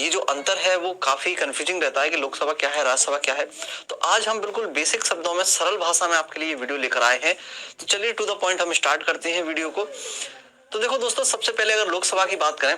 ये जो अंतर है वो काफी कंफ्यूजिंग रहता है कि लोकसभा क्या है, राज्यसभा क्या है। तो आज हम बिल्कुल बेसिक शब्दों में, सरल भाषा में आपके लिए वीडियो लेकर आए हैं। तो चलिए टू द पॉइंट हम स्टार्ट करते हैं वीडियो को। तो देखो दोस्तों, सबसे पहले अगर लोकसभा की बात करें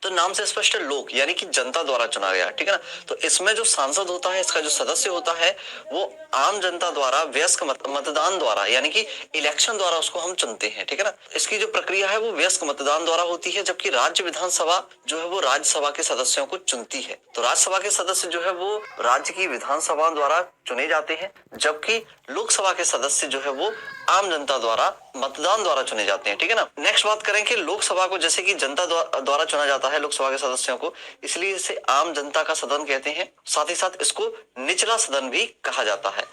तो नाम से स्पष्ट है, लोक यानी कि जनता द्वारा चुना गया, ठीक है ना। तो इसमें जो सांसद होता है, इसका जो सदस्य होता है, वो आम जनता द्वारा वयस्क मतदान द्वारा यानी कि इलेक्शन द्वारा उसको हम चुनते हैं, ठीक है ना। इसकी जो प्रक्रिया है वो वयस्क मतदान द्वारा होती है, जबकि राज्य विधानसभा जो है वो राज्यसभा के सदस्यों को चुनती है। तो राज्यसभा के सदस्य जो है वो राज्य की विधानसभा द्वारा चुने जाते हैं, जबकि लोकसभा के सदस्य जो है वो आम जनता द्वारा मतदान द्वारा चुने जाते हैं, ठीक है ना। नेक्स्ट बात करें कि लोकसभा को जैसे कि जनता द्वारा चुना जाता है लोकसभा के सदस्यों को, इसलिए इसे आम जनता का सदन कहते हैं। साथ ही साथ इसको निचला सदन भी कहा जाता है।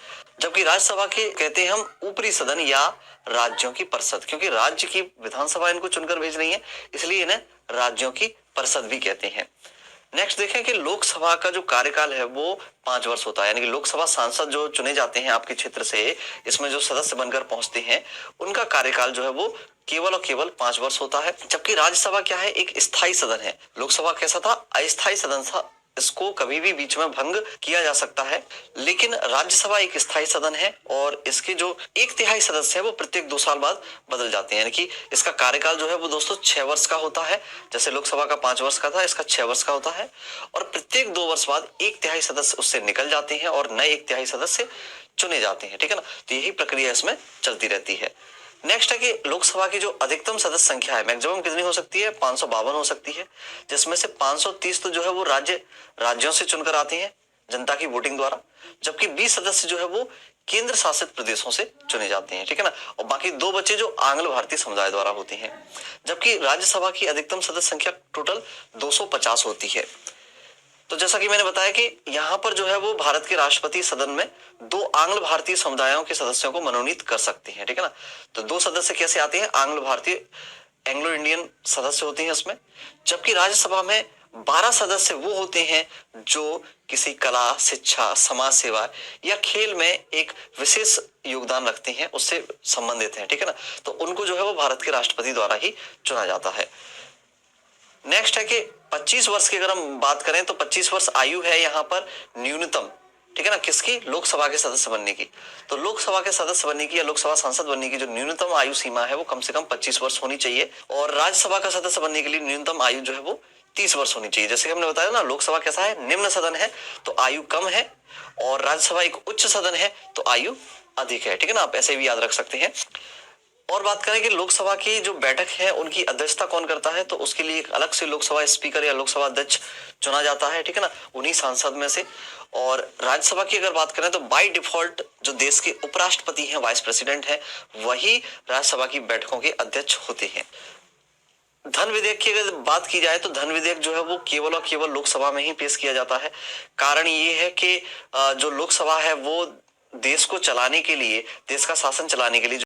जबकि राज्यसभा के कहते हैं हम ऊपरी सदन या राज्यों की परिषद, क्योंकि राज्य की विधानसभा इनको चुनकर भेज रही है, इसलिए इन्हें राज्यों की परिषद भी कहते हैं। नेक्स्ट देखें कि लोकसभा का जो कार्यकाल है वो 5 वर्ष होता है, यानी कि लोकसभा सांसद जो चुने जाते हैं आपके क्षेत्र से, इसमें जो सदस्य बनकर पहुंचते हैं, उनका कार्यकाल जो है वो केवल और केवल 5 वर्ष होता है। जबकि राज्यसभा क्या है, एक स्थायी सदन है। लोकसभा कैसा था, अस्थायी सदन था, इसको कभी भी बीच में भंग किया जा सकता है। लेकिन राज्यसभा एक स्थायी सदन है और इसके जो 1/3 सदस्य है वो प्रत्येक 2 साल बाद बदल जाते हैं, यानी कि इसका कार्यकाल जो है वो दोस्तों 6 वर्ष का होता है। जैसे लोकसभा का 5 वर्ष का था, इसका 6 वर्ष का होता है। और प्रत्येक 2 वर्ष बाद 1/3 सदस्य उससे निकल जाते हैं और नए 1/3 सदस्य चुने जाते हैं, ठीक है ना। तो यही प्रक्रिया इसमें चलती रहती है। नेक्स्ट है कि लोकसभा की जो अधिकतम सदस्य संख्या है, मैक्सिमम कितनी हो सकती है, 552 हो सकती है, जिसमें से 530 तो जो है वो राज्यों से चुनकर आते हैं जनता की वोटिंग द्वारा, जबकि 20 सदस्य जो है वो केंद्र शासित प्रदेशों से चुने जाते हैं, ठीक है ना। और बाकी 2 बच्चे जो आंग्ल भारतीय समुदाय द्वारा होते हैं। जबकि राज्यसभा की अधिकतम सदस्य संख्या टोटल 250 होती है। तो जैसा कि मैंने बताया कि यहाँ पर जो है वो भारत के राष्ट्रपति सदन में 2 आंग्ल भारतीय समुदायों के सदस्यों को मनोनीत कर सकते हैं, ठीक है ना। तो 2 सदस्य कैसे आते हैं, आंग्ल भारतीय, एंग्लो इंडियन सदस्य होते हैं इसमें। जबकि राज्यसभा में 12 सदस्य वो होते हैं जो किसी कला, शिक्षा, समाज सेवा या खेल में एक विशेष योगदान रखते हैं, उससे संबंधित है, ठीक है ना। तो उनको जो है वो भारत के राष्ट्रपति द्वारा ही चुना जाता है। नेक्स्ट है कि 25 वर्ष की अगर हम बात करें तो 25 वर्ष आयु है यहाँ पर न्यूनतम, ठीक है ना, किसकी, लोकसभा के सदस्य बनने की। तो लोकसभा के सदस्य बनने की या लोकसभा सांसद बनने की जो न्यूनतम आयु सीमा है वो कम से कम 25 वर्ष होनी चाहिए। और राज्यसभा का सदस्य बनने के लिए न्यूनतम आयु जो है वो 30 वर्ष होनी चाहिए। जैसे हमने बताया ना, लोकसभा कैसा है, निम्न सदन है तो आयु कम है, और राज्यसभा एक उच्च सदन है तो आयु अधिक है, ठीक है ना। आप ऐसे भी याद रख सकते हैं। और बात करें कि लोकसभा की जो बैठक है उनकी अध्यक्षता कौन करता है, तो उसके लिए एक अलग से लोकसभा स्पीकर या लोकसभा अध्यक्ष चुना जाता है, ठीक है ना, उन्हीं सांसद में से। और राज्यसभा की अगर बात करें तो बाय डिफॉल्ट जो देश के उपराष्ट्रपति हैं, वाइस प्रेसिडेंट हैं, वही राज्यसभा की बैठकों के अध्यक्ष होते हैं। धन विधेयक की अगर बात की जाए तो धन विधेयक जो है वो केवल और केवल लोकसभा में ही पेश किया जाता है। कारण ये है कि जो लोकसभा है वो देश को चलाने के लिए, देश का शासन चलाने के लिए